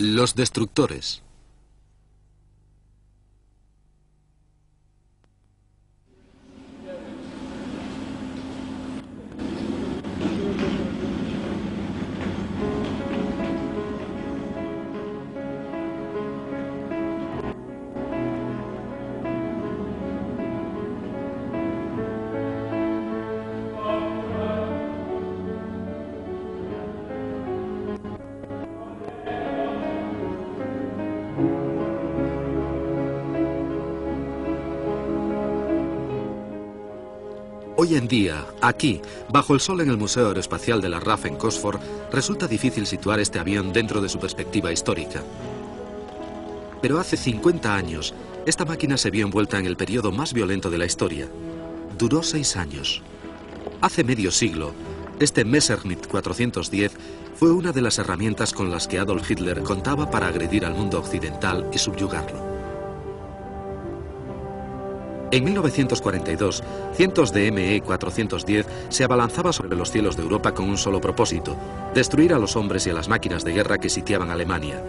Los destructores. Hoy en día, aquí, bajo el sol en el Museo Aeroespacial de la RAF en Cosford, resulta difícil situar este avión dentro de su perspectiva histórica. Pero hace 50 años, esta máquina se vio envuelta en el periodo más violento de la historia. Duró 6 años. Hace medio siglo, este Messerschmitt 410 fue una de las herramientas con las que Adolf Hitler contaba para agredir al mundo occidental y subyugarlo. En 1942, cientos de ME-410 se abalanzaban sobre los cielos de Europa con un solo propósito: destruir a los hombres y a las máquinas de guerra que sitiaban Alemania.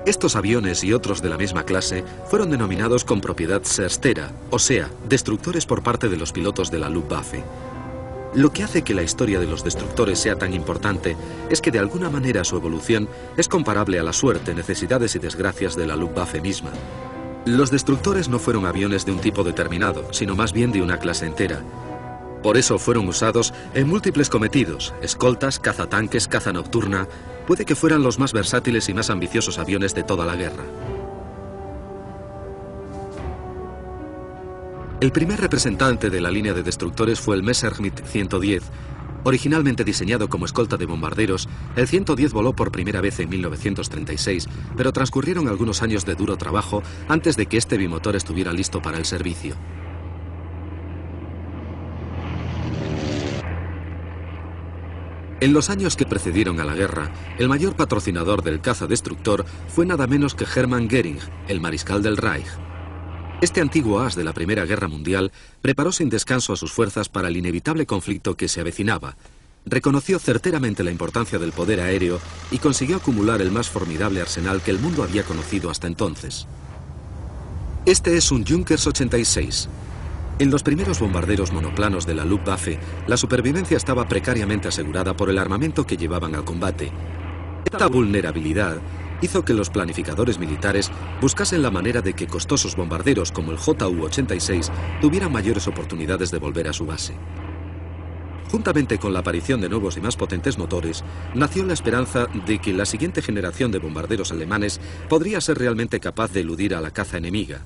Estos aviones y otros de la misma clase fueron denominados con propiedad certera, o sea, destructores por parte de los pilotos de la Luftwaffe. Lo que hace que la historia de los destructores sea tan importante es que de alguna manera su evolución es comparable a la suerte, necesidades y desgracias de la Luftwaffe misma. Los destructores no fueron aviones de un tipo determinado, sino más bien de una clase entera. Por eso fueron usados en múltiples cometidos: escoltas, cazatanques, caza nocturna. Puede que fueran los más versátiles y más ambiciosos aviones de toda la guerra. El primer representante de la línea de destructores fue el Messerschmitt 110. Originalmente diseñado como escolta de bombarderos, el 110 voló por primera vez en 1936, pero transcurrieron algunos años de duro trabajo antes de que este bimotor estuviera listo para el servicio. En los años que precedieron a la guerra, el mayor patrocinador del caza-destructor fue nada menos que Hermann Göring, el mariscal del Reich. Este antiguo as de la Primera Guerra Mundial preparó sin descanso a sus fuerzas para el inevitable conflicto que se avecinaba. Reconoció certeramente la importancia del poder aéreo y consiguió acumular el más formidable arsenal que el mundo había conocido hasta entonces. Este es un Junkers 86. En los primeros bombarderos monoplanos de la Luftwaffe, la supervivencia estaba precariamente asegurada por el armamento que llevaban al combate. Esta vulnerabilidad hizo que los planificadores militares buscasen la manera de que costosos bombarderos como el Ju-86 tuvieran mayores oportunidades de volver a su base. Juntamente con la aparición de nuevos y más potentes motores, nació la esperanza de que la siguiente generación de bombarderos alemanes podría ser realmente capaz de eludir a la caza enemiga.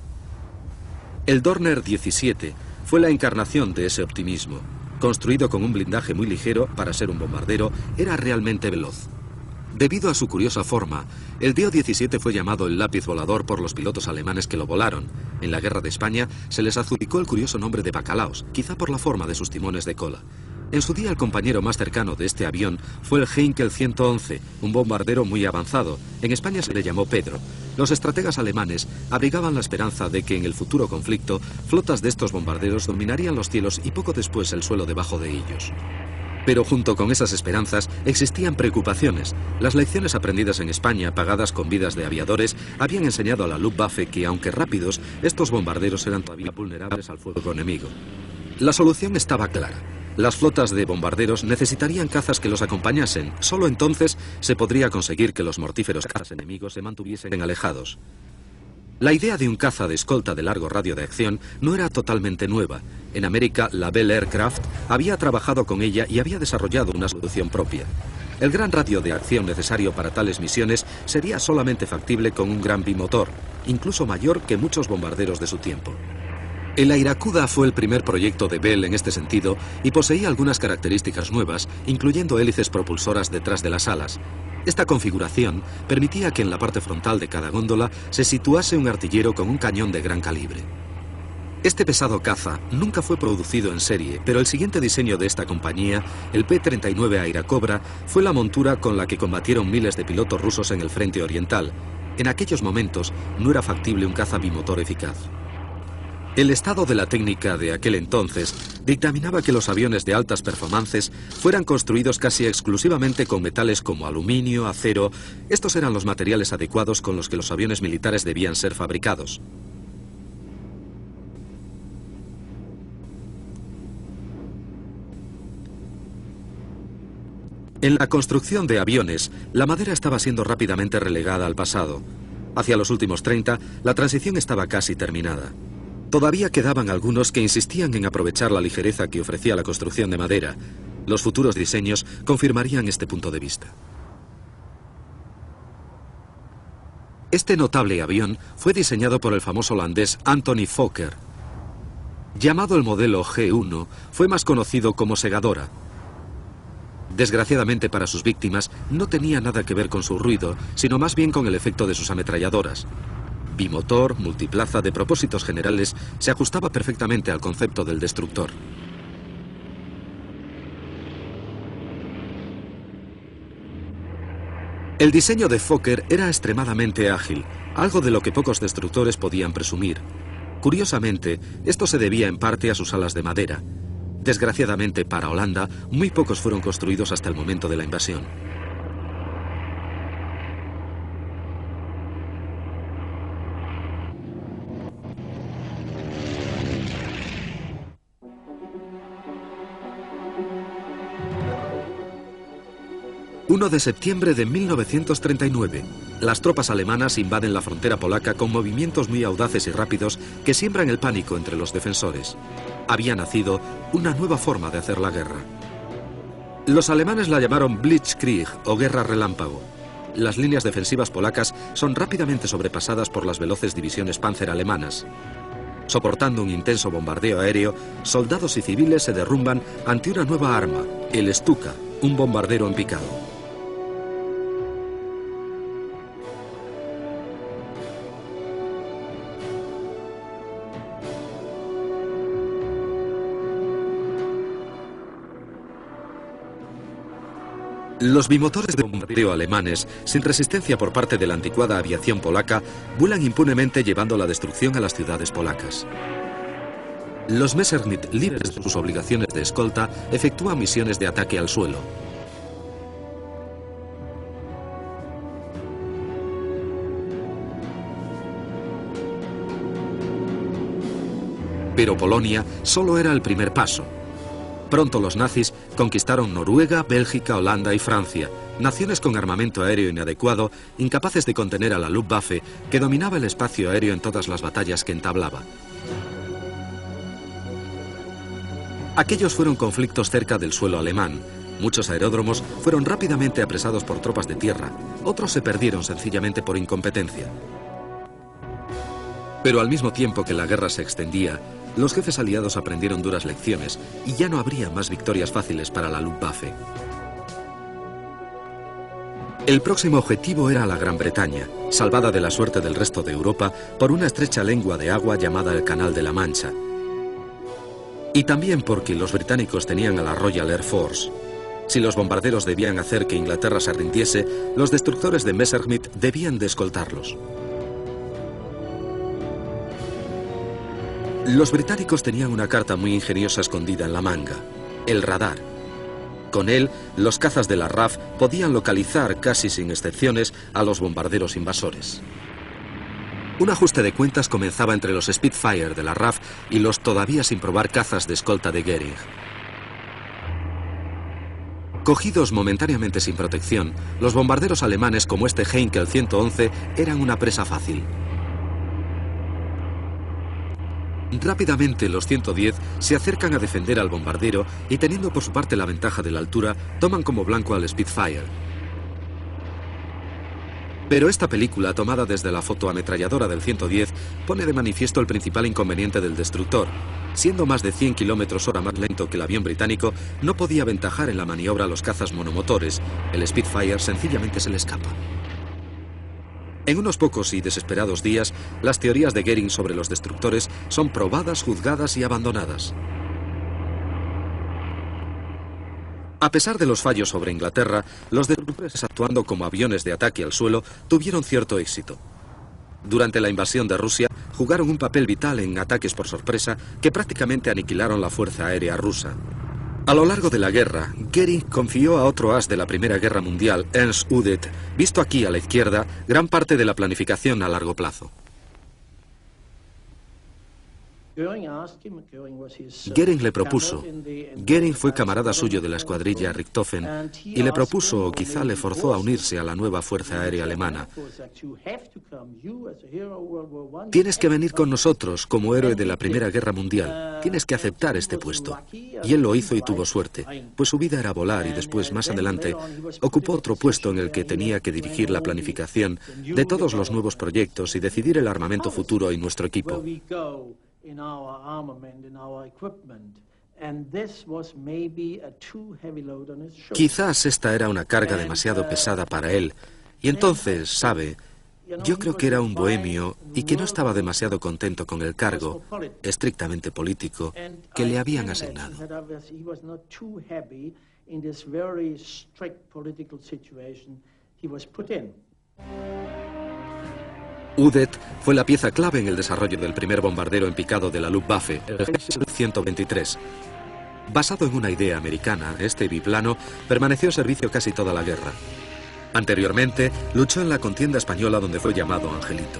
El Dorner 17 fue la encarnación de ese optimismo. Construido con un blindaje muy ligero para ser un bombardero, era realmente veloz. Debido a su curiosa forma, el Do-17 fue llamado el lápiz volador por los pilotos alemanes que lo volaron. En la Guerra de España se les adjudicó el curioso nombre de bacalaos, quizá por la forma de sus timones de cola. En su día el compañero más cercano de este avión fue el Heinkel 111, un bombardero muy avanzado. En España se le llamó Pedro. Los estrategas alemanes abrigaban la esperanza de que en el futuro conflicto flotas de estos bombarderos dominarían los cielos y poco después el suelo debajo de ellos. Pero junto con esas esperanzas existían preocupaciones. Las lecciones aprendidas en España, pagadas con vidas de aviadores, habían enseñado a la Luftwaffe que, aunque rápidos, estos bombarderos eran todavía vulnerables al fuego enemigo. La solución estaba clara. Las flotas de bombarderos necesitarían cazas que los acompañasen. Solo entonces se podría conseguir que los mortíferos cazas enemigos se mantuviesen alejados. La idea de un caza de escolta de largo radio de acción no era totalmente nueva. En América, la Bell Aircraft había trabajado con ella y había desarrollado una solución propia. El gran radio de acción necesario para tales misiones sería solamente factible con un gran bimotor, incluso mayor que muchos bombarderos de su tiempo. El Airacuda fue el primer proyecto de Bell en este sentido y poseía algunas características nuevas, incluyendo hélices propulsoras detrás de las alas. Esta configuración permitía que en la parte frontal de cada góndola se situase un artillero con un cañón de gran calibre. Este pesado caza nunca fue producido en serie, pero el siguiente diseño de esta compañía, el P-39 Airacobra, fue la montura con la que combatieron miles de pilotos rusos en el frente oriental. En aquellos momentos no era factible un caza bimotor eficaz. El estado de la técnica de aquel entonces dictaminaba que los aviones de altas performances fueran construidos casi exclusivamente con metales como aluminio, acero. Estos eran los materiales adecuados con los que los aviones militares debían ser fabricados. En la construcción de aviones, la madera estaba siendo rápidamente relegada al pasado. Hacia los últimos 30, la transición estaba casi terminada. Todavía quedaban algunos que insistían en aprovechar la ligereza que ofrecía la construcción de madera. Los futuros diseños confirmarían este punto de vista. Este notable avión fue diseñado por el famoso holandés Anthony Fokker. Llamado el modelo G1, fue más conocido como segadora. Desgraciadamente para sus víctimas, no tenía nada que ver con su ruido, sino más bien con el efecto de sus ametralladoras. Bimotor, multiplaza, de propósitos generales, se ajustaba perfectamente al concepto del destructor. El diseño de Fokker era extremadamente ágil, algo de lo que pocos destructores podían presumir. Curiosamente, esto se debía en parte a sus alas de madera. Desgraciadamente para Holanda, muy pocos fueron construidos hasta el momento de la invasión. ...1 de septiembre de 1939... las tropas alemanas invaden la frontera polaca con movimientos muy audaces y rápidos que siembran el pánico entre los defensores. Había nacido una nueva forma de hacer la guerra. Los alemanes la llamaron Blitzkrieg o guerra relámpago. Las líneas defensivas polacas son rápidamente sobrepasadas por las veloces divisiones Panzer alemanas. Soportando un intenso bombardeo aéreo, soldados y civiles se derrumban ante una nueva arma, el Stuka, un bombardero en picado. Los bimotores de bombardeo alemanes, sin resistencia por parte de la anticuada aviación polaca, vuelan impunemente llevando la destrucción a las ciudades polacas. Los Messerschmitt, libres de sus obligaciones de escolta, efectúan misiones de ataque al suelo. Pero Polonia solo era el primer paso. Pronto los nazis conquistaron Noruega, Bélgica, Holanda y Francia, naciones con armamento aéreo inadecuado, incapaces de contener a la Luftwaffe, que dominaba el espacio aéreo en todas las batallas que entablaba. Aquellos fueron conflictos cerca del suelo alemán. Muchos aeródromos fueron rápidamente apresados por tropas de tierra, otros se perdieron sencillamente por incompetencia. Pero al mismo tiempo que la guerra se extendía, los jefes aliados aprendieron duras lecciones y ya no habría más victorias fáciles para la Luftwaffe. El próximo objetivo era la Gran Bretaña, salvada de la suerte del resto de Europa por una estrecha lengua de agua llamada el Canal de la Mancha. Y también porque los británicos tenían a la Royal Air Force. Si los bombarderos debían hacer que Inglaterra se rindiese, los destructores de Messerschmitt debían de escoltarlos. Los británicos tenían una carta muy ingeniosa escondida en la manga: el radar. Con él, los cazas de la RAF podían localizar, casi sin excepciones, a los bombarderos invasores. Un ajuste de cuentas comenzaba entre los Spitfire de la RAF y los todavía sin probar cazas de escolta de Goering. Cogidos momentáneamente sin protección, los bombarderos alemanes como este Heinkel 111 eran una presa fácil. Rápidamente los 110 se acercan a defender al bombardero y, teniendo por su parte la ventaja de la altura, toman como blanco al Spitfire. Pero esta película, tomada desde la fotoametralladora del 110, pone de manifiesto el principal inconveniente del destructor. Siendo más de 100 km/h más lento que el avión británico, no podía aventajar en la maniobra a los cazas monomotores. El Spitfire sencillamente se le escapa. En unos pocos y desesperados días, las teorías de Goering sobre los destructores son probadas, juzgadas y abandonadas. A pesar de los fallos sobre Inglaterra, los destructores, actuando como aviones de ataque al suelo, tuvieron cierto éxito. Durante la invasión de Rusia, jugaron un papel vital en ataques por sorpresa que prácticamente aniquilaron la fuerza aérea rusa. A lo largo de la guerra, Goering confió a otro as de la Primera Guerra Mundial, Ernst Udet, visto aquí a la izquierda, gran parte de la planificación a largo plazo. Goering le propuso. Goering fue camarada suyo de la escuadrilla Richthofen y le propuso, o quizá le forzó a unirse a la nueva fuerza aérea alemana. Tienes que venir con nosotros como héroe de la Primera Guerra Mundial. Tienes que aceptar este puesto. Y él lo hizo y tuvo suerte, pues su vida era volar y después, más adelante, ocupó otro puesto en el que tenía que dirigir la planificación de todos los nuevos proyectos y decidir el armamento futuro y nuestro equipo. Quizás esta era una carga demasiado pesada para él, y entonces, sabe, yo creo que era un bohemio y que no estaba demasiado contento con el cargo, estrictamente político, que le habían asignado. Udet fue la pieza clave en el desarrollo del primer bombardero en picado de la Luftwaffe, el Su-123. Basado en una idea americana, este biplano permaneció en servicio casi toda la guerra. Anteriormente, luchó en la contienda española donde fue llamado Angelito.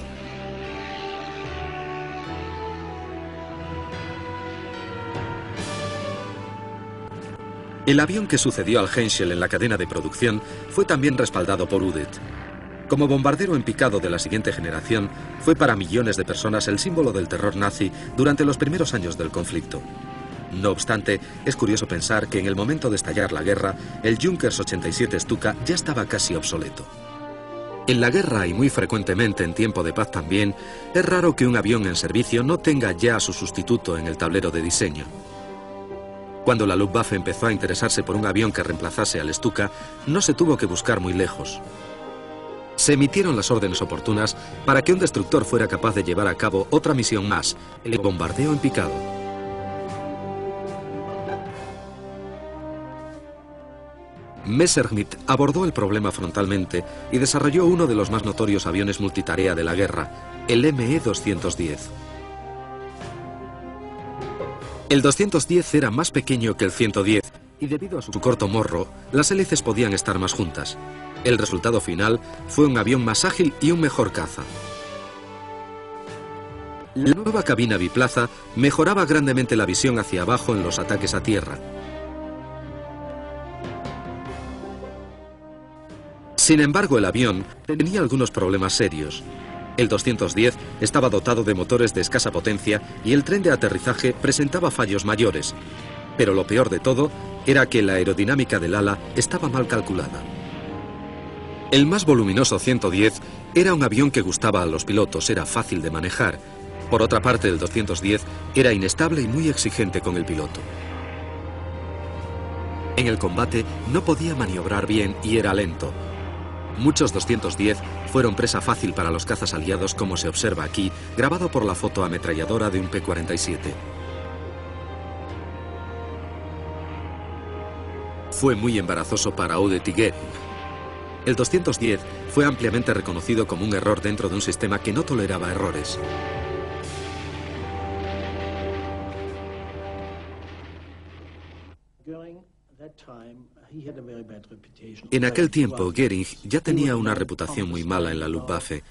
El avión que sucedió al Henschel en la cadena de producción fue también respaldado por Udet. Como bombardero en picado de la siguiente generación, fue para millones de personas el símbolo del terror nazi durante los primeros años del conflicto. No obstante, es curioso pensar que en el momento de estallar la guerra, el Junkers 87 Stuka ya estaba casi obsoleto. En la guerra, y muy frecuentemente en tiempo de paz también, es raro que un avión en servicio no tenga ya a su sustituto en el tablero de diseño. Cuando la Luftwaffe empezó a interesarse por un avión que reemplazase al Stuka, no se tuvo que buscar muy lejos. Se emitieron las órdenes oportunas para que un destructor fuera capaz de llevar a cabo otra misión más, el bombardeo en picado. Messerschmitt abordó el problema frontalmente y desarrolló uno de los más notorios aviones multitarea de la guerra, el Me-210. El 210 era más pequeño que el 110 y debido a su corto morro, las hélices podían estar más juntas. El resultado final fue un avión más ágil y un mejor caza. La nueva cabina biplaza mejoraba grandemente la visión hacia abajo en los ataques a tierra. Sin embargo, el avión tenía algunos problemas serios. El 210 estaba dotado de motores de escasa potencia y el tren de aterrizaje presentaba fallos mayores. Pero lo peor de todo era que la aerodinámica del ala estaba mal calculada. El más voluminoso 110 era un avión que gustaba a los pilotos, era fácil de manejar. Por otra parte, el 210 era inestable y muy exigente con el piloto. En el combate no podía maniobrar bien y era lento. Muchos 210 fueron presa fácil para los cazas aliados, como se observa aquí, grabado por la fotoametralladora de un P-47. Fue muy embarazoso para Udet y Goering. El 210 fue ampliamente reconocido como un error dentro de un sistema que no toleraba errores. En aquel tiempo, Goering ya tenía una reputación muy mala en la Luftwaffe.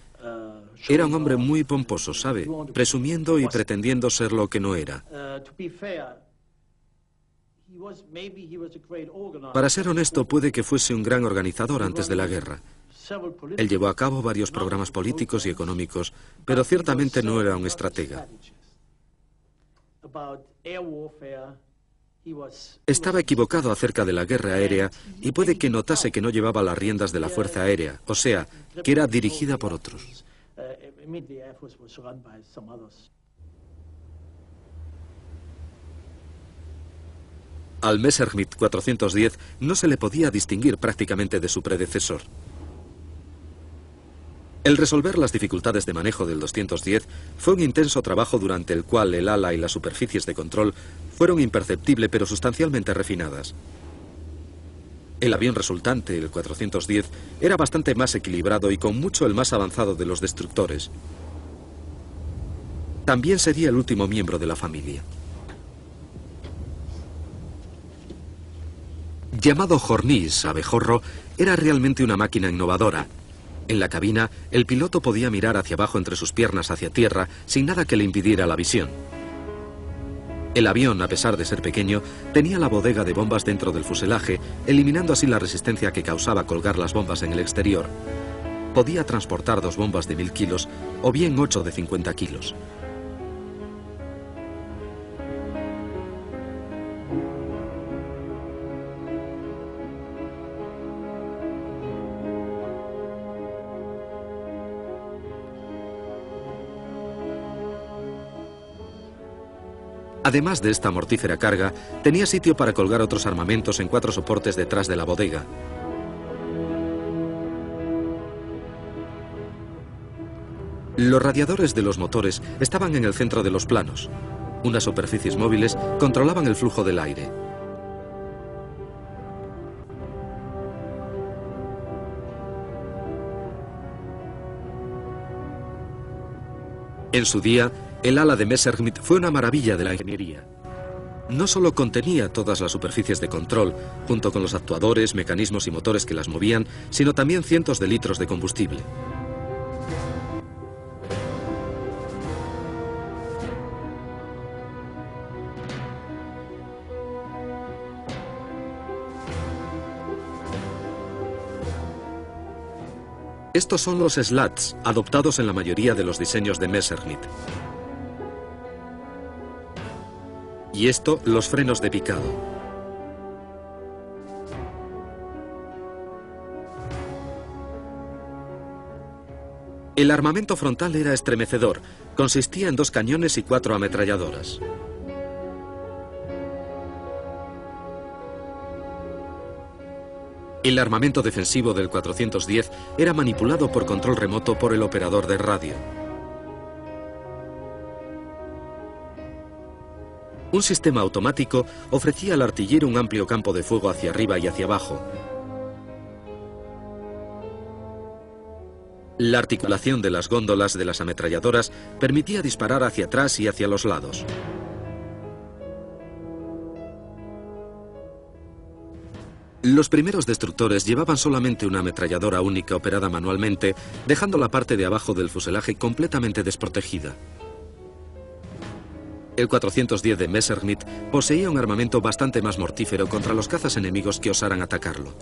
Era un hombre muy pomposo, ¿sabe? Presumiendo y pretendiendo ser lo que no era. Para ser honesto, puede que fuese un gran organizador antes de la guerra. Él llevó a cabo varios programas políticos y económicos, pero ciertamente no era un estratega. Estaba equivocado acerca de la guerra aérea y puede que notase que no llevaba las riendas de la fuerza aérea, o sea, que era dirigida por otros. Al Messerschmitt 410 no se le podía distinguir prácticamente de su predecesor. El resolver las dificultades de manejo del 210 fue un intenso trabajo durante el cual el ala y las superficies de control fueron imperceptibles pero sustancialmente refinadas. El avión resultante, el 410, era bastante más equilibrado y con mucho el más avanzado de los destructores. También sería el último miembro de la familia. Llamado Horniz, abejorro, era realmente una máquina innovadora. En la cabina, el piloto podía mirar hacia abajo entre sus piernas hacia tierra sin nada que le impidiera la visión. El avión, a pesar de ser pequeño, tenía la bodega de bombas dentro del fuselaje, eliminando así la resistencia que causaba colgar las bombas en el exterior. Podía transportar 2 bombas de 1000 kilos o bien 8 de 50 kilos. Además de esta mortífera carga, tenía sitio para colgar otros armamentos en 4 soportes detrás de la bodega. Los radiadores de los motores estaban en el centro de los planos. Unas superficies móviles controlaban el flujo del aire. En su día, el ala de Messerschmitt fue una maravilla de la ingeniería. No solo contenía todas las superficies de control, junto con los actuadores, mecanismos y motores que las movían, sino también cientos de litros de combustible. Estos son los slats, adoptados en la mayoría de los diseños de Messerschmitt. Y esto, los frenos de picado. El armamento frontal era estremecedor. Consistía en 2 cañones y 4 ametralladoras. El armamento defensivo del 410 era manipulado por control remoto por el operador de radio. Un sistema automático ofrecía al artillero un amplio campo de fuego hacia arriba y hacia abajo. La articulación de las góndolas de las ametralladoras permitía disparar hacia atrás y hacia los lados. Los primeros destructores llevaban solamente una ametralladora única operada manualmente, dejando la parte de abajo del fuselaje completamente desprotegida. El 410 de Messerschmitt poseía un armamento bastante más mortífero contra los cazas enemigos que osaran atacarlo.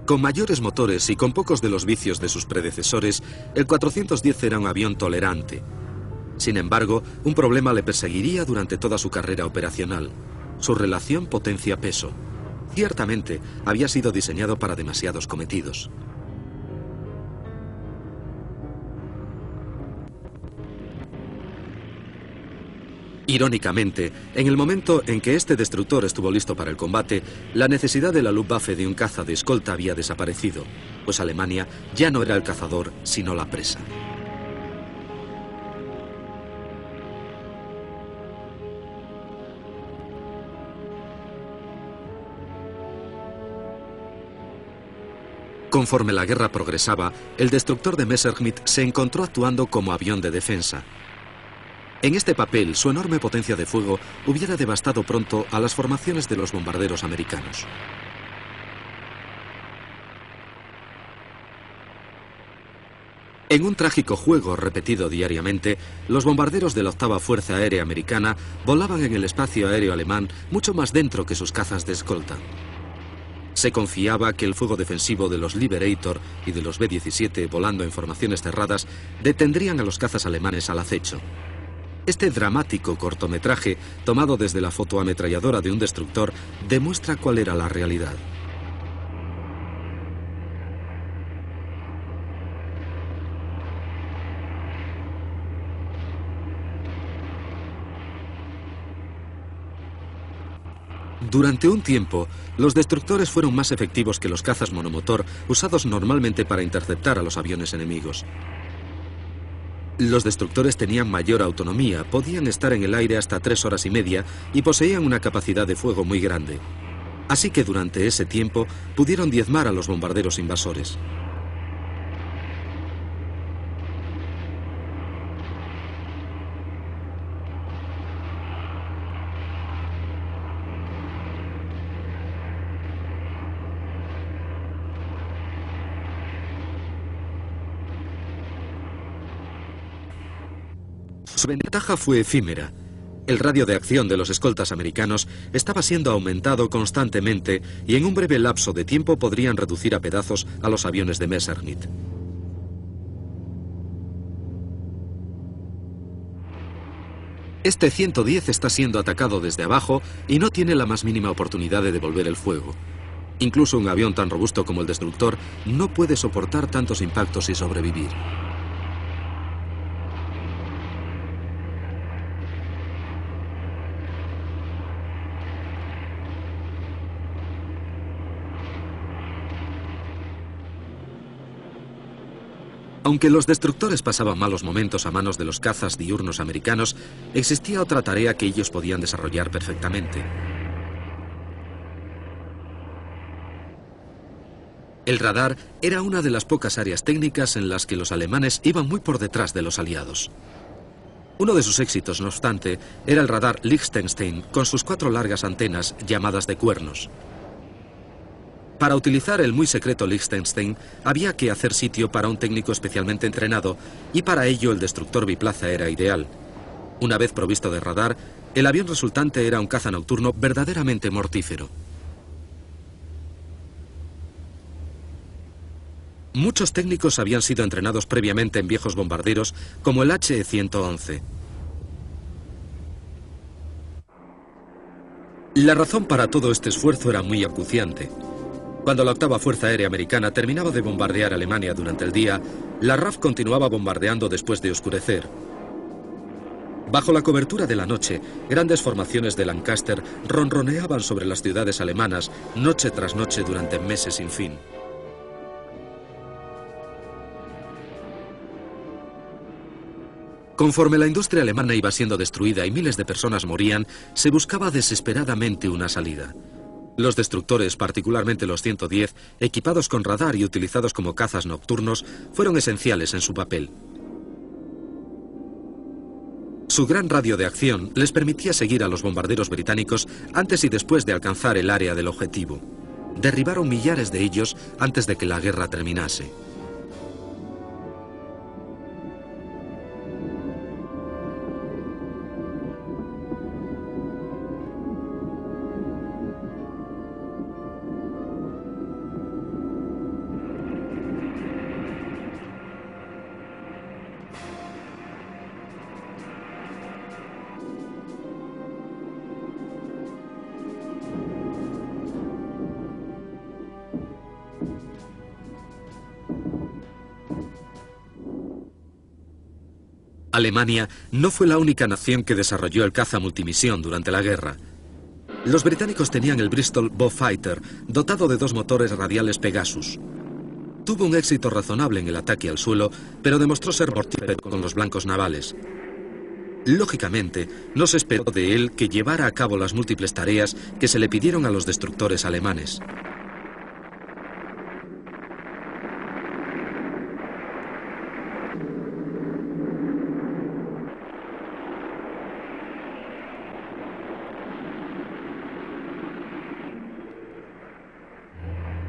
Con mayores motores y con pocos de los vicios de sus predecesores, el 410 era un avión tolerante. Sin embargo, un problema le perseguiría durante toda su carrera operacional: su relación potencia-peso. Ciertamente, había sido diseñado para demasiados cometidos. Irónicamente, en el momento en que este destructor estuvo listo para el combate, la necesidad de la Luftwaffe de un caza de escolta había desaparecido, pues Alemania ya no era el cazador, sino la presa. Conforme la guerra progresaba, el destructor de Messerschmitt se encontró actuando como avión de defensa. En este papel, su enorme potencia de fuego hubiera devastado pronto a las formaciones de los bombarderos americanos. En un trágico juego repetido diariamente, los bombarderos de la 8ª Fuerza Aérea Americana volaban en el espacio aéreo alemán mucho más dentro que sus cazas de escolta. Se confiaba que el fuego defensivo de los Liberator y de los B-17 volando en formaciones cerradas detendrían a los cazas alemanes al acecho. Este dramático cortometraje, tomado desde la fotoametralladora de un destructor, demuestra cuál era la realidad. Durante un tiempo, los destructores fueron más efectivos que los cazas monomotor usados normalmente para interceptar a los aviones enemigos. Los destructores tenían mayor autonomía, podían estar en el aire hasta 3 horas y media y poseían una capacidad de fuego muy grande. Así que durante ese tiempo pudieron diezmar a los bombarderos invasores. Su ventaja fue efímera. El radio de acción de los escoltas americanos estaba siendo aumentado constantemente y en un breve lapso de tiempo podrían reducir a pedazos a los aviones de Messerschmitt. Este 110 está siendo atacado desde abajo y no tiene la más mínima oportunidad de devolver el fuego. Incluso un avión tan robusto como el destructor no puede soportar tantos impactos y sobrevivir. Aunque los destructores pasaban malos momentos a manos de los cazas diurnos americanos, existía otra tarea que ellos podían desarrollar perfectamente. El radar era una de las pocas áreas técnicas en las que los alemanes iban muy por detrás de los aliados. Uno de sus éxitos, no obstante, era el radar Liechtenstein con sus 4 largas antenas llamadas de cuernos. Para utilizar el muy secreto Liechtenstein había que hacer sitio para un técnico especialmente entrenado y para ello el destructor biplaza era ideal. Una vez provisto de radar, el avión resultante era un caza nocturno verdaderamente mortífero. Muchos técnicos habían sido entrenados previamente en viejos bombarderos como el He-111. La razón para todo este esfuerzo era muy acuciante. Cuando la octava Fuerza Aérea Americana terminaba de bombardear Alemania durante el día, la RAF continuaba bombardeando después de oscurecer. Bajo la cobertura de la noche, grandes formaciones de Lancaster ronroneaban sobre las ciudades alemanas noche tras noche durante meses sin fin. Conforme la industria alemana iba siendo destruida y miles de personas morían, se buscaba desesperadamente una salida. Los destructores, particularmente los 110, equipados con radar y utilizados como cazas nocturnos, fueron esenciales en su papel. Su gran radio de acción les permitía seguir a los bombarderos británicos antes y después de alcanzar el área del objetivo. Derribaron millares de ellos antes de que la guerra terminase. Alemania no fue la única nación que desarrolló el caza multimisión durante la guerra. Los británicos tenían el Bristol Beaufighter, dotado de 2 motores radiales Pegasus. Tuvo un éxito razonable en el ataque al suelo, pero demostró ser mortífero con los blancos navales. Lógicamente, no se esperó de él que llevara a cabo las múltiples tareas que se le pidieron a los destructores alemanes.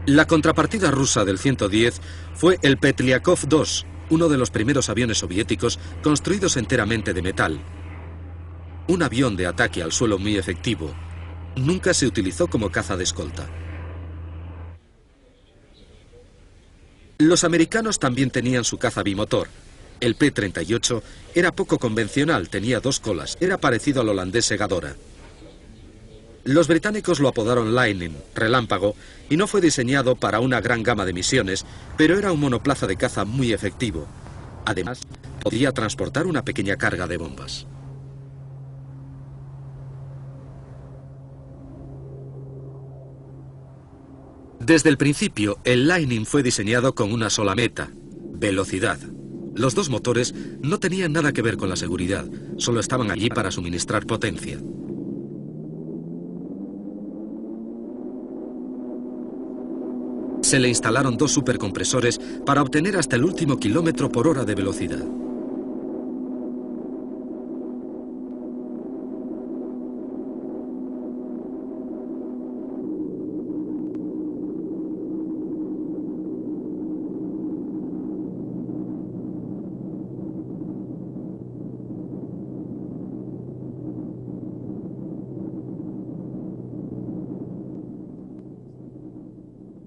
La contrapartida rusa del 110 fue el Petliakov II, uno de los primeros aviones soviéticos construidos enteramente de metal. Un avión de ataque al suelo muy efectivo. Nunca se utilizó como caza de escolta. Los americanos también tenían su caza bimotor. El P-38 era poco convencional, tenía 2 colas, era parecido al holandés Segadora. Los británicos lo apodaron Lightning, relámpago, y no fue diseñado para una gran gama de misiones, pero era un monoplaza de caza muy efectivo. Además, podía transportar una pequeña carga de bombas. Desde el principio, el Lightning fue diseñado con una sola meta: velocidad. Los dos motores no tenían nada que ver con la seguridad, solo estaban allí para suministrar potencia. Se le instalaron dos supercompresores para obtener hasta el último kilómetro por hora de velocidad.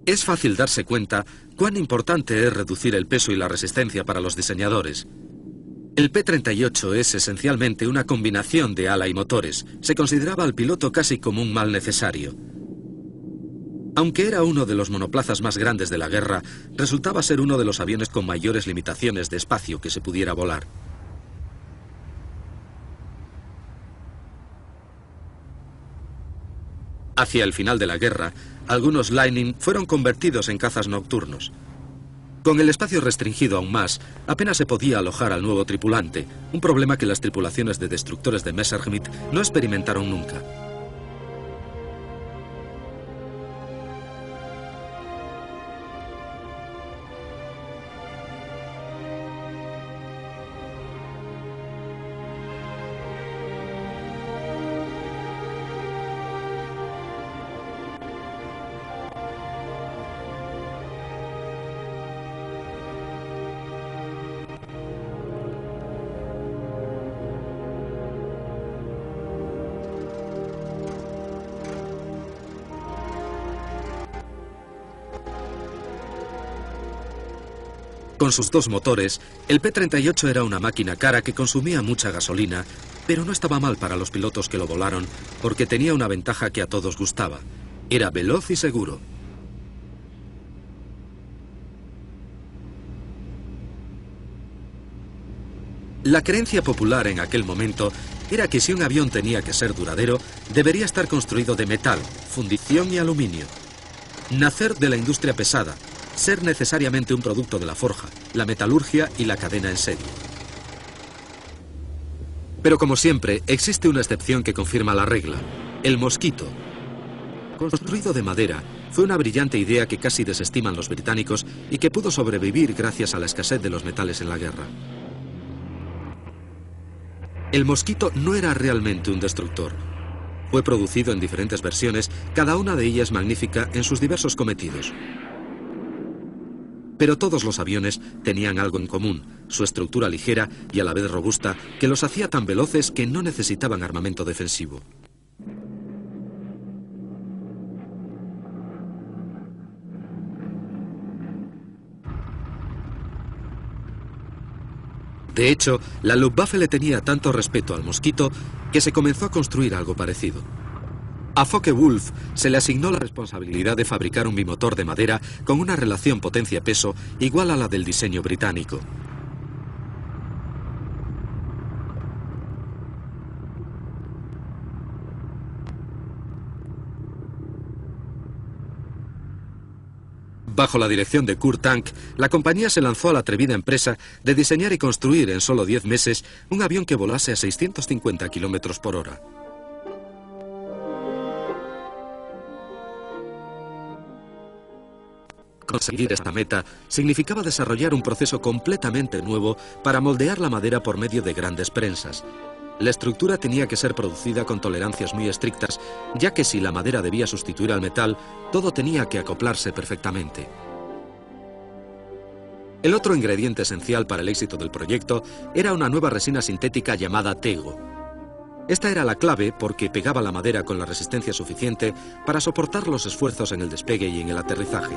Es fácil darse cuenta cuán importante es reducir el peso y la resistencia para los diseñadores. El P-38 es esencialmente una combinación de ala y motores. Se consideraba al piloto casi como un mal necesario. Aunque era uno de los monoplazas más grandes de la guerra, resultaba ser uno de los aviones con mayores limitaciones de espacio que se pudiera volar. Hacia el final de la guerra, algunos Lightning fueron convertidos en cazas nocturnos. Con el espacio restringido aún más, apenas se podía alojar al nuevo tripulante, un problema que las tripulaciones de destructores de Messerschmitt no experimentaron nunca. Con sus dos motores, el P-38 era una máquina cara que consumía mucha gasolina, pero no estaba mal para los pilotos que lo volaron, porque tenía una ventaja que a todos gustaba. Era veloz y seguro. La creencia popular en aquel momento era que si un avión tenía que ser duradero, debería estar construido de metal, fundición y aluminio. Nacer de la industria pesada, ser necesariamente un producto de la forja, la metalurgia y la cadena en serie. Pero como siempre, existe una excepción que confirma la regla: el Mosquito. Construido de madera, fue una brillante idea que casi desestiman los británicos y que pudo sobrevivir gracias a la escasez de los metales en la guerra. El Mosquito no era realmente un destructor. Fue producido en diferentes versiones, cada una de ellas magnífica en sus diversos cometidos. Pero todos los aviones tenían algo en común: su estructura ligera y a la vez robusta, que los hacía tan veloces que no necesitaban armamento defensivo. De hecho, la Luftwaffe le tenía tanto respeto al Mosquito que se comenzó a construir algo parecido. A Focke-Wulf se le asignó la responsabilidad de fabricar un bimotor de madera con una relación potencia-peso igual a la del diseño británico. Bajo la dirección de Kurt Tank, la compañía se lanzó a la atrevida empresa de diseñar y construir en solo 10 meses un avión que volase a 650 km por hora. Conseguir esta meta significaba desarrollar un proceso completamente nuevo para moldear la madera por medio de grandes prensas. La estructura tenía que ser producida con tolerancias muy estrictas, ya que si la madera debía sustituir al metal, todo tenía que acoplarse perfectamente. El otro ingrediente esencial para el éxito del proyecto era una nueva resina sintética llamada Tego. Esta era la clave porque pegaba la madera con la resistencia suficiente para soportar los esfuerzos en el despegue y en el aterrizaje.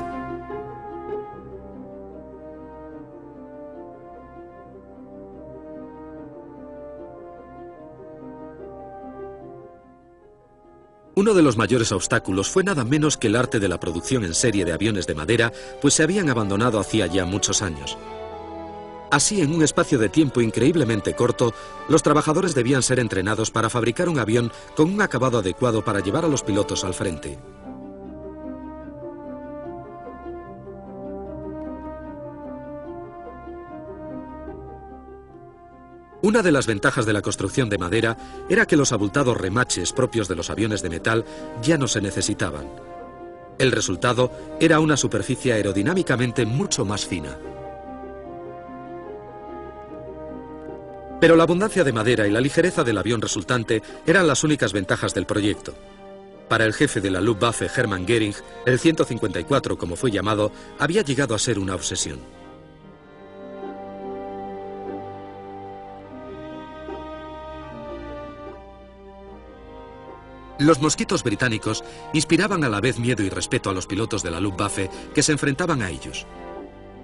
Uno de los mayores obstáculos fue nada menos que el arte de la producción en serie de aviones de madera, pues se habían abandonado hacía ya muchos años. Así, en un espacio de tiempo increíblemente corto, los trabajadores debían ser entrenados para fabricar un avión con un acabado adecuado para llevar a los pilotos al frente. Una de las ventajas de la construcción de madera era que los abultados remaches propios de los aviones de metal ya no se necesitaban. El resultado era una superficie aerodinámicamente mucho más fina. Pero la abundancia de madera y la ligereza del avión resultante eran las únicas ventajas del proyecto. Para el jefe de la Luftwaffe, Hermann Göring, el 154, como fue llamado, había llegado a ser una obsesión. Los mosquitos británicos inspiraban a la vez miedo y respeto a los pilotos de la Luftwaffe que se enfrentaban a ellos.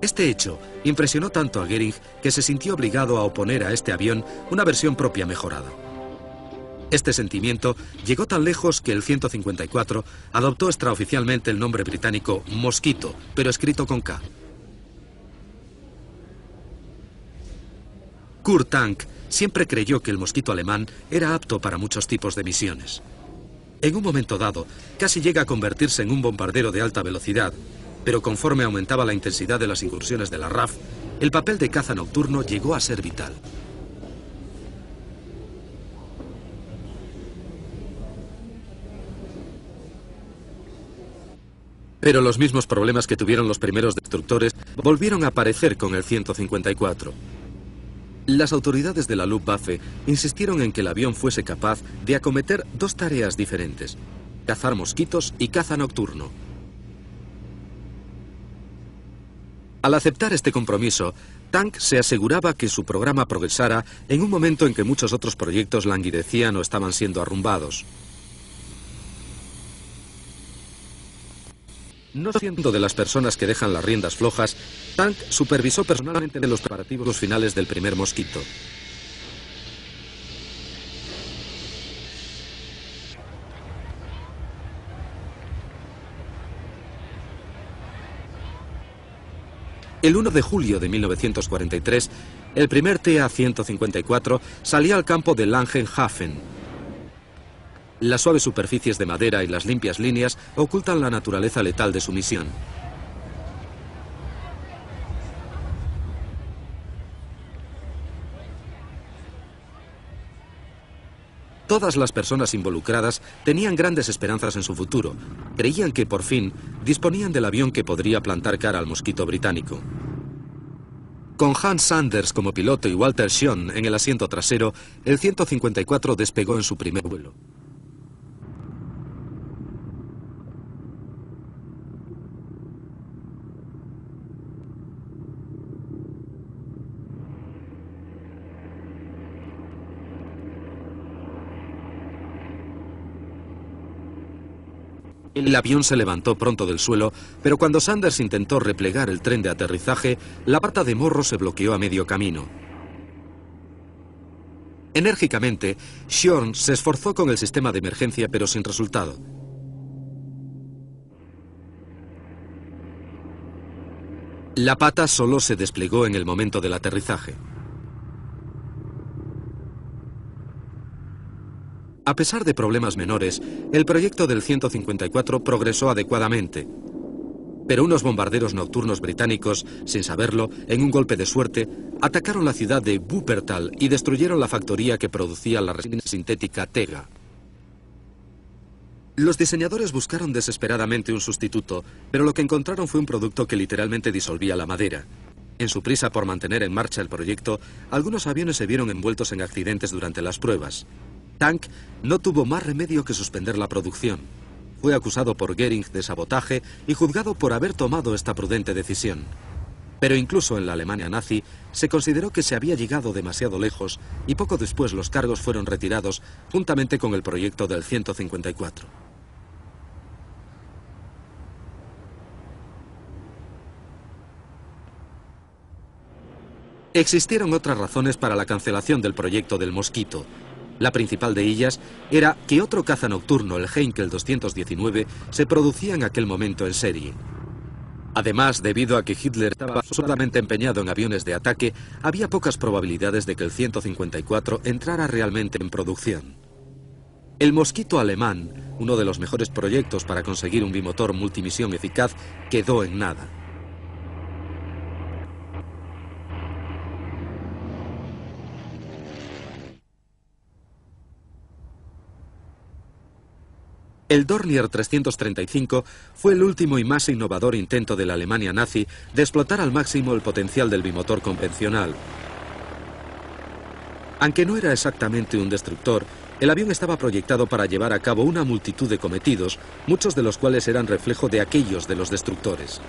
Este hecho impresionó tanto a Göring que se sintió obligado a oponer a este avión una versión propia mejorada. Este sentimiento llegó tan lejos que el 154 adoptó extraoficialmente el nombre británico Mosquito, pero escrito con K. Kurt Tank siempre creyó que el Mosquito alemán era apto para muchos tipos de misiones. En un momento dado, casi llega a convertirse en un bombardero de alta velocidad, pero conforme aumentaba la intensidad de las incursiones de la RAF, el papel de caza nocturno llegó a ser vital. Pero los mismos problemas que tuvieron los primeros destructores volvieron a aparecer con el 154. Las autoridades de la Luftwaffe insistieron en que el avión fuese capaz de acometer dos tareas diferentes: cazar mosquitos y caza nocturno. Al aceptar este compromiso, Tank se aseguraba que su programa progresara en un momento en que muchos otros proyectos languidecían o estaban siendo arrumbados. No siendo de las personas que dejan las riendas flojas, Tank supervisó personalmente los preparativos finales del primer Mosquito. El 1 de julio de 1943, el primer TA-154 salía al campo de Langenhafen. Las suaves superficies de madera y las limpias líneas ocultan la naturaleza letal de su misión. Todas las personas involucradas tenían grandes esperanzas en su futuro. Creían que, por fin, disponían del avión que podría plantar cara al Mosquito británico. Con Hans Sanders como piloto y Walter Schön en el asiento trasero, el 154 despegó en su primer vuelo. El avión se levantó pronto del suelo, pero cuando Sanders intentó replegar el tren de aterrizaje, la pata de morro se bloqueó a medio camino. Enérgicamente, Schön se esforzó con el sistema de emergencia, pero sin resultado. La pata solo se desplegó en el momento del aterrizaje. A pesar de problemas menores, el proyecto del 154 progresó adecuadamente. Pero unos bombarderos nocturnos británicos, sin saberlo, en un golpe de suerte, atacaron la ciudad de Wuppertal y destruyeron la factoría que producía la resina sintética Tega. Los diseñadores buscaron desesperadamente un sustituto, pero lo que encontraron fue un producto que literalmente disolvía la madera. En su prisa por mantener en marcha el proyecto, algunos aviones se vieron envueltos en accidentes durante las pruebas. Tank no tuvo más remedio que suspender la producción. Fue acusado por Göring de sabotaje y juzgado por haber tomado esta prudente decisión. Pero incluso en la Alemania nazi se consideró que se había llegado demasiado lejos y poco después los cargos fueron retirados juntamente con el proyecto del 154. Existieron otras razones para la cancelación del proyecto del Mosquito. La principal de ellas era que otro caza nocturno, el Heinkel 219, se producía en aquel momento en serie. Además, debido a que Hitler estaba absolutamente empeñado en aviones de ataque, había pocas probabilidades de que el 154 entrara realmente en producción. El Mosquito alemán, uno de los mejores proyectos para conseguir un bimotor multimisión eficaz, quedó en nada. El Dornier 335 fue el último y más innovador intento de la Alemania nazi de explotar al máximo el potencial del bimotor convencional. Aunque no era exactamente un destructor, el avión estaba proyectado para llevar a cabo una multitud de cometidos, muchos de los cuales eran reflejo de aquellos de los destructores.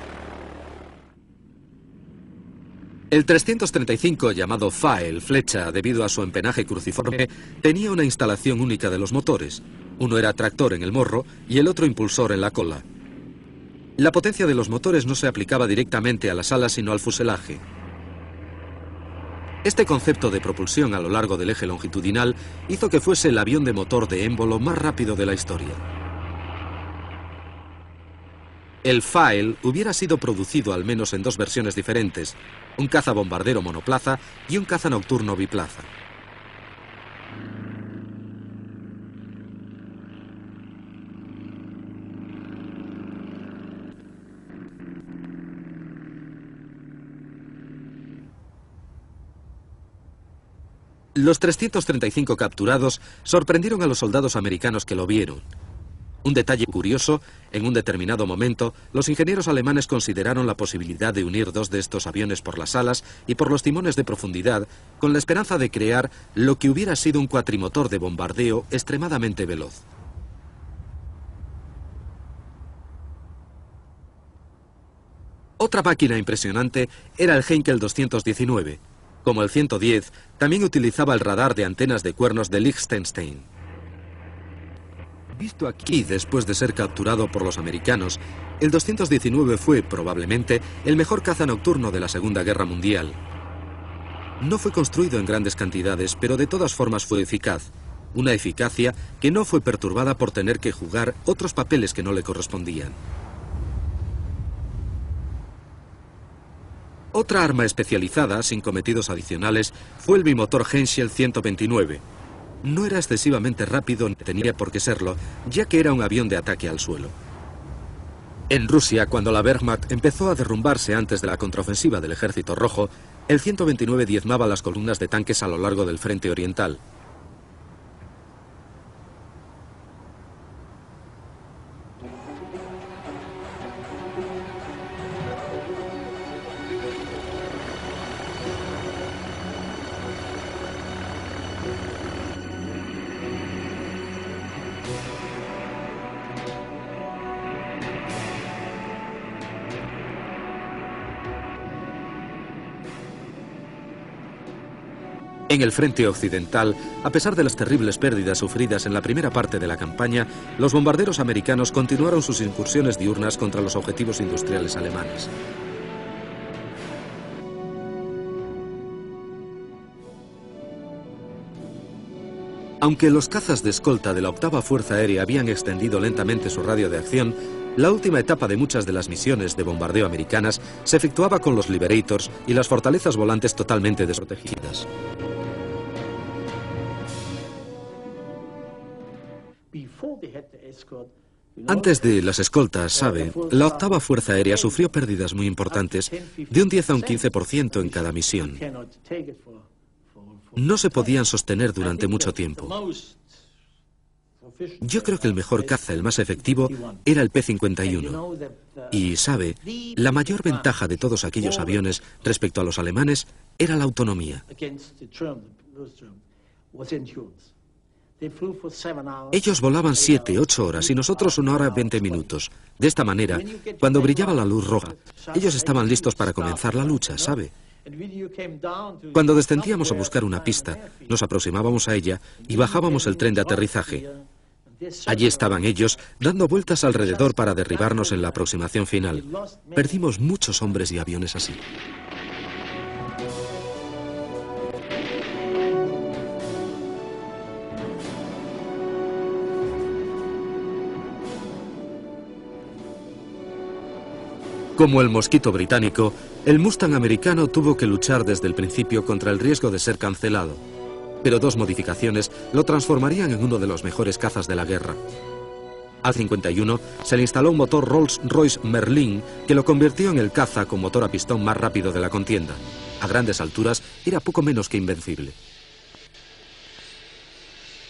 El 335, llamado Pfeil, flecha, debido a su empenaje cruciforme, tenía una instalación única de los motores. Uno era tractor en el morro y el otro impulsor en la cola. La potencia de los motores no se aplicaba directamente a las alas sino al fuselaje. Este concepto de propulsión a lo largo del eje longitudinal hizo que fuese el avión de motor de émbolo más rápido de la historia. El Pfeil hubiera sido producido al menos en dos versiones diferentes, un caza bombardero monoplaza y un caza nocturno biplaza. Los 335 capturados sorprendieron a los soldados americanos que lo vieron. Un detalle curioso, en un determinado momento, los ingenieros alemanes consideraron la posibilidad de unir dos de estos aviones por las alas y por los timones de profundidad, con la esperanza de crear lo que hubiera sido un cuatrimotor de bombardeo extremadamente veloz. Otra máquina impresionante era el Heinkel 219. Como el 110, también utilizaba el radar de antenas de cuernos de Liechtenstein. Visto aquí después de ser capturado por los americanos, el 219 fue, probablemente, el mejor caza nocturno de la Segunda Guerra Mundial. No fue construido en grandes cantidades, pero de todas formas fue eficaz. Una eficacia que no fue perturbada por tener que jugar otros papeles que no le correspondían. Otra arma especializada, sin cometidos adicionales, fue el bimotor Henschel 129. No era excesivamente rápido ni tenía por qué serlo, ya que era un avión de ataque al suelo. En Rusia, cuando la Wehrmacht empezó a derrumbarse antes de la contraofensiva del Ejército Rojo, el 129 diezmaba las columnas de tanques a lo largo del frente oriental. En el frente occidental, a pesar de las terribles pérdidas sufridas en la primera parte de la campaña, los bombarderos americanos continuaron sus incursiones diurnas contra los objetivos industriales alemanes. Aunque los cazas de escolta de la 8ª Fuerza Aérea habían extendido lentamente su radio de acción, la última etapa de muchas de las misiones de bombardeo americanas se efectuaba con los Liberators y las fortalezas volantes totalmente desprotegidas. Antes de las escoltas, sabe, la 8ª Fuerza Aérea sufrió pérdidas muy importantes, de un 10 a un 15% en cada misión. No se podían sostener durante mucho tiempo. Yo creo que el mejor caza, el más efectivo, era el P-51. Y, sabe, la mayor ventaja de todos aquellos aviones respecto a los alemanes era la autonomía. Ellos volaban 7, 8 horas y nosotros 1 hora 20 minutos. De esta manera, cuando brillaba la luz roja, ellos estaban listos para comenzar la lucha, ¿sabe? Cuando descendíamos a buscar una pista, nos aproximábamos a ella y bajábamos el tren de aterrizaje. Allí estaban ellos, dando vueltas alrededor para derribarnos en la aproximación final. Perdimos muchos hombres y aviones así. Como el Mosquito británico, el Mustang americano tuvo que luchar desde el principio contra el riesgo de ser cancelado. Pero 2 modificaciones lo transformarían en uno de los mejores cazas de la guerra. Al 51 se le instaló un motor Rolls-Royce Merlin que lo convirtió en el caza con motor a pistón más rápido de la contienda. A grandes alturas era poco menos que invencible.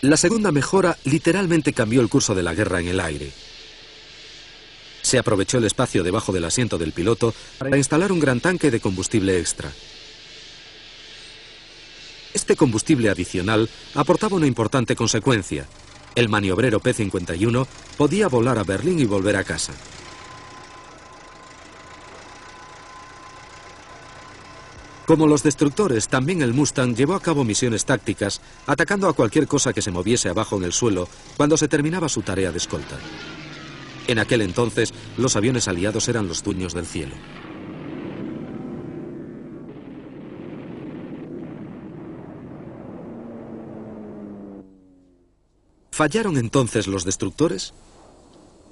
La segunda mejora literalmente cambió el curso de la guerra en el aire. Se aprovechó el espacio debajo del asiento del piloto para instalar un gran tanque de combustible extra. Este combustible adicional aportaba una importante consecuencia. El maniobrero P-51 podía volar a Berlín y volver a casa. Como los destructores, también el Mustang llevó a cabo misiones tácticas, atacando a cualquier cosa que se moviese abajo en el suelo cuando se terminaba su tarea de escolta. En aquel entonces, los aviones aliados eran los dueños del cielo. ¿Fallaron entonces los destructores?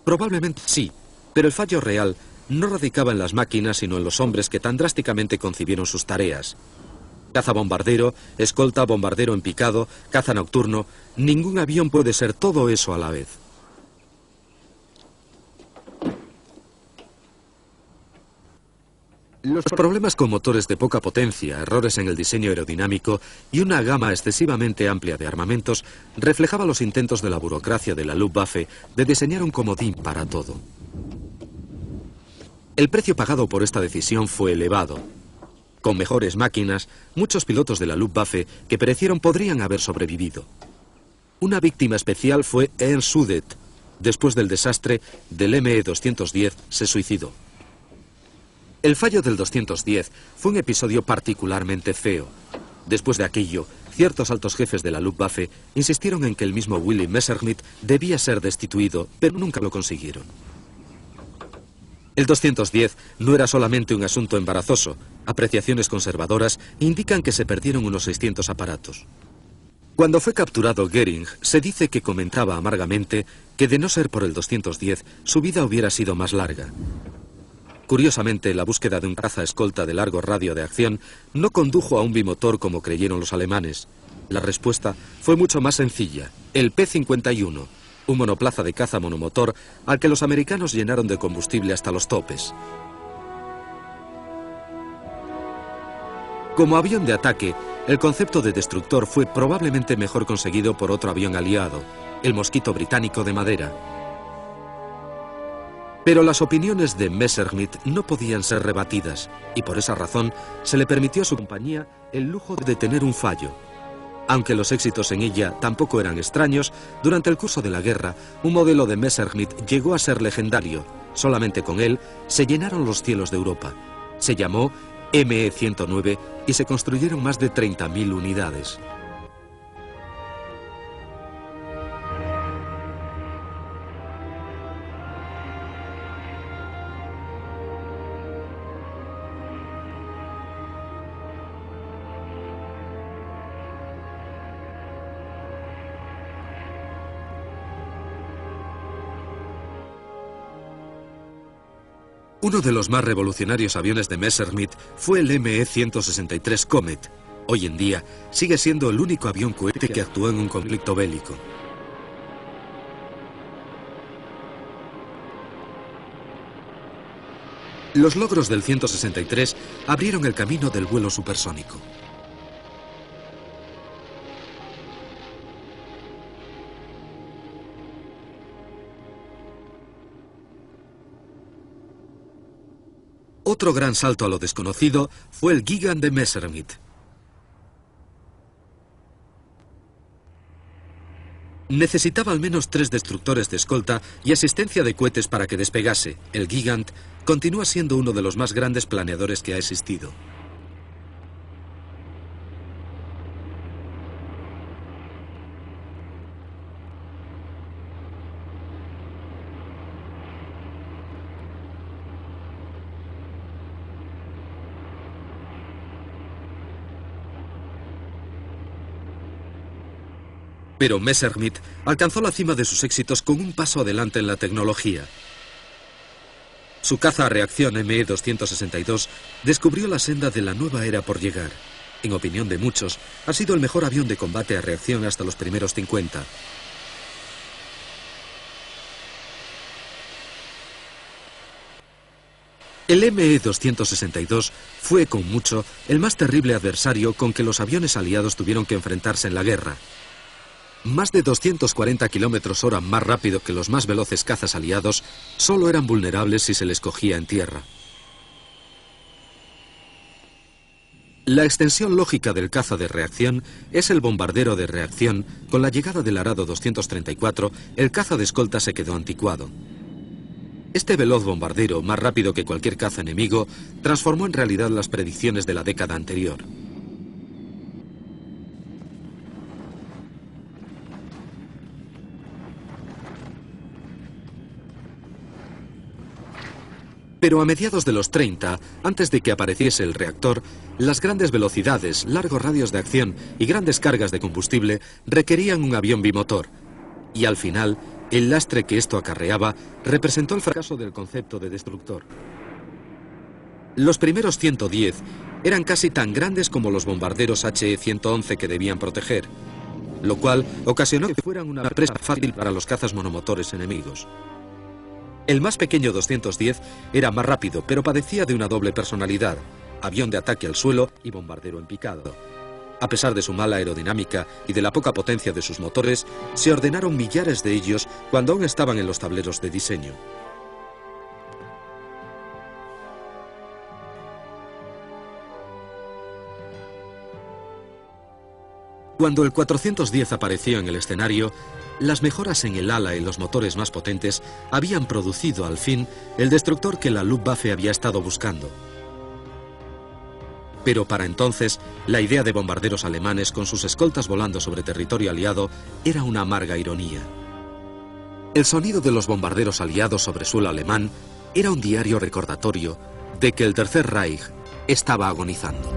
Probablemente sí, pero el fallo real no radicaba en las máquinas, sino en los hombres que tan drásticamente concibieron sus tareas. Caza bombardero, escolta, bombardero en picado, caza nocturno, ningún avión puede ser todo eso a la vez. Los problemas con motores de poca potencia, errores en el diseño aerodinámico y una gama excesivamente amplia de armamentos reflejaba los intentos de la burocracia de la Luftwaffe de diseñar un comodín para todo. El precio pagado por esta decisión fue elevado. Con mejores máquinas, muchos pilotos de la Luftwaffe que perecieron podrían haber sobrevivido. Una víctima especial fue Ernst Sudet. Después del desastre del ME-210 se suicidó. El fallo del 210 fue un episodio particularmente feo. Después de aquello, ciertos altos jefes de la Luftwaffe insistieron en que el mismo Willy Messerschmitt debía ser destituido, pero nunca lo consiguieron. El 210 no era solamente un asunto embarazoso. Apreciaciones conservadoras indican que se perdieron unos 600 aparatos. Cuando fue capturado Goering, se dice que comentaba amargamente que de no ser por el 210, su vida hubiera sido más larga. Curiosamente, la búsqueda de un caza escolta de largo radio de acción no condujo a un bimotor como creyeron los alemanes. La respuesta fue mucho más sencilla, el P-51, un monoplaza de caza monomotor al que los americanos llenaron de combustible hasta los topes. Como avión de ataque, el concepto de destructor fue probablemente mejor conseguido por otro avión aliado, el Mosquito británico de madera. Pero las opiniones de Messerschmitt no podían ser rebatidas, y por esa razón se le permitió a su compañía el lujo de tener un fallo. Aunque los éxitos en ella tampoco eran extraños, durante el curso de la guerra, un modelo de Messerschmitt llegó a ser legendario. Solamente con él se llenaron los cielos de Europa. Se llamó ME-109 y se construyeron más de 30.000 unidades. Uno de los más revolucionarios aviones de Messerschmitt fue el ME-163 Comet. Hoy en día sigue siendo el único avión cohete que actuó en un conflicto bélico. Los logros del 163 abrieron el camino del vuelo supersónico. Otro gran salto a lo desconocido fue el Gigant de Messerschmitt. Necesitaba al menos 3 destructores de escolta y asistencia de cohetes para que despegase. El Gigant continúa siendo uno de los más grandes planeadores que ha existido. Pero Messerschmitt alcanzó la cima de sus éxitos con un paso adelante en la tecnología. Su caza a reacción ME-262 descubrió la senda de la nueva era por llegar. En opinión de muchos, ha sido el mejor avión de combate a reacción hasta los primeros 50. El ME-262 fue, con mucho, el más terrible adversario con que los aviones aliados tuvieron que enfrentarse en la guerra. más de 240 km/h más rápido que los más veloces cazas aliados, solo eran vulnerables si se les cogía en tierra. La extensión lógica del caza de reacción es el bombardero de reacción. Con la llegada del Arado 234, el caza de escolta se quedó anticuado. Este veloz bombardero, más rápido que cualquier caza enemigo, transformó en realidad las predicciones de la década anterior. Pero a mediados de los 30, antes de que apareciese el reactor, las grandes velocidades, largos radios de acción y grandes cargas de combustible requerían un avión bimotor. Y al final, el lastre que esto acarreaba representó el fracaso del concepto de destructor. Los primeros 110 eran casi tan grandes como los bombarderos HE-111 que debían proteger, lo cual ocasionó que fueran una presa fácil para los cazas monomotores enemigos. El más pequeño 210 era más rápido, pero padecía de una doble personalidad: avión de ataque al suelo y bombardero en picado. A pesar de su mala aerodinámica y de la poca potencia de sus motores, se ordenaron millares de ellos cuando aún estaban en los tableros de diseño. Cuando el 410 apareció en el escenario, las mejoras en el ala y los motores más potentes habían producido al fin el destructor que la Luftwaffe había estado buscando. Pero para entonces, la idea de bombarderos alemanes con sus escoltas volando sobre territorio aliado era una amarga ironía. El sonido de los bombarderos aliados sobre suelo alemán era un diario recordatorio de que el Tercer Reich estaba agonizando.